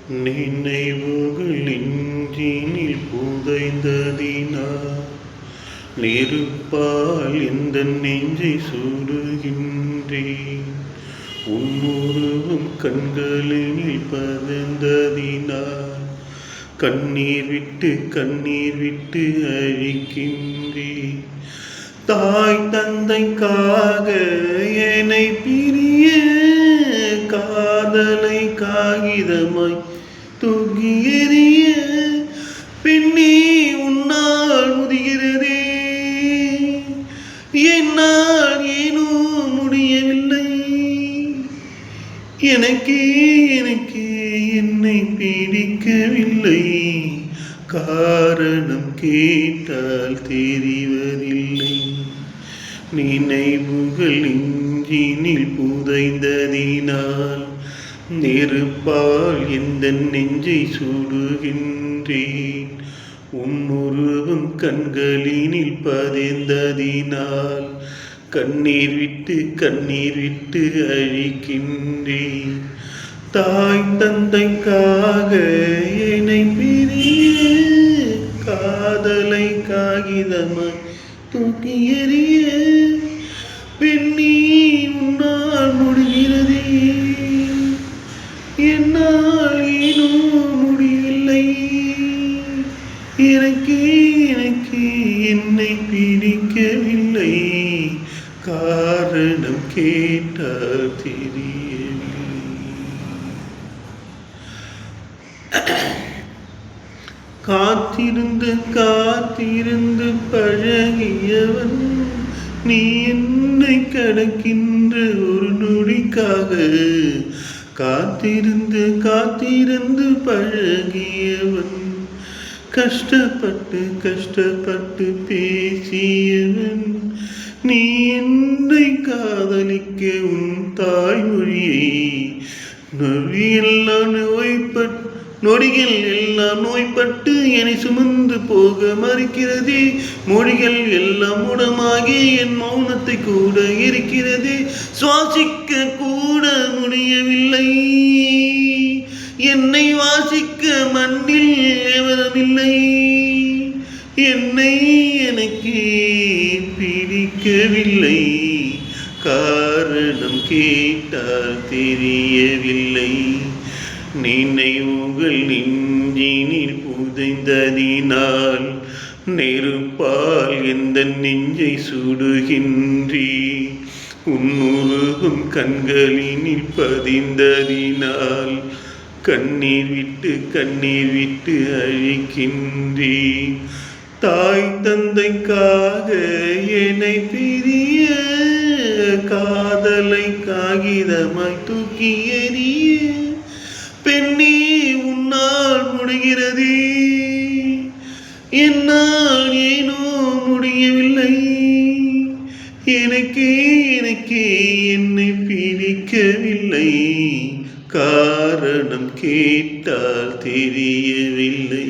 நினைவுகள் நெஞ்சினில் புதைந்ததினால் நெருப்பால் இந்த நெஞ்சை சுடுகின்றேன். உன்னுருவம் கண்களினில் பதிந்ததினால் கண்ணீர் விட்டு அழிக்கின்றேன். தாய் தந்தைக்காக என்னை பிரிய காதலை காகிதமாய் தூக்கி எறிய பெண்ணே உன்னால் முடிகிறதே, என்னால் ஏனோ முடியவில்லை. எனக்கே என்னை பிடிக்கவில்லை. காரணம் கேட்டால் தெரிவதில்லை. நினைவுகள் நெஞ்சினில் புதைந்ததினால் நெருப்பால் இந்த நெஞ்சை சுடுகின்றேன். உன்னுருவம் கண்களினில் பதிந்ததினால் கண்ணீர் விட்டு அழிக்கின்றேன். தாய் தந்தைக்காக என்னை பிரிய காதலை காகிதமாய் தூக்கி எறிய பெண்ணே உன்னால் முடிகிறதே, என்னால் ஏனோ முடியவில்லை. எனக்கே என்னை பிடிக்கவில்லை. காரணம் கேட்டால் தெரியவில்லை. காத்திருந்து பழகியவன் நீ என்னை கடக்கின்ற ஒரு நொடிக்காக. காத்திருந்து பழகியவன் கஷ்டப்பட்டு பேசியவன் நீ என்னை காதலிக்க உன் தாய்மொழியை நொடிகள் எல்லாம் நோய்பட்டு என்னை சுமந்து போக மறுக்கிறதே. மொழிகள் எல்லாம் முடமாகி என் மௌனத்தை கூட இருக்கிறதே. சுவாசிக்க கூட முடியவில்லை. என்னை வாசிக்க மண்ணில் எவருமில்லை. என்னை எனக்கே பிடிக்கவில்லை. காரணம் கேட்டால் தெரியவில்லை. நினைவுகள் நெஞ்சினில் புதைந்ததினால் நெருப்பால் எந்த நெஞ்சை சுடுகின்றேன். உன்னுருவம் கண்களினில் பதிந்ததினால் கண்ணீர் விட்டு அழிக்கின்றேன். தாய் தந்தைக்காக என்னை பிரிய காதலை காகிதமாய் தூக்கி எறிய பெண்ணே உன்னால் முடிகிறதே, என்னால் ஏனோ முடியவில்லை. எனக்கே என்னை பிடிக்கவில்லை. காரணம் கேட்டால் தெரியவில்லை.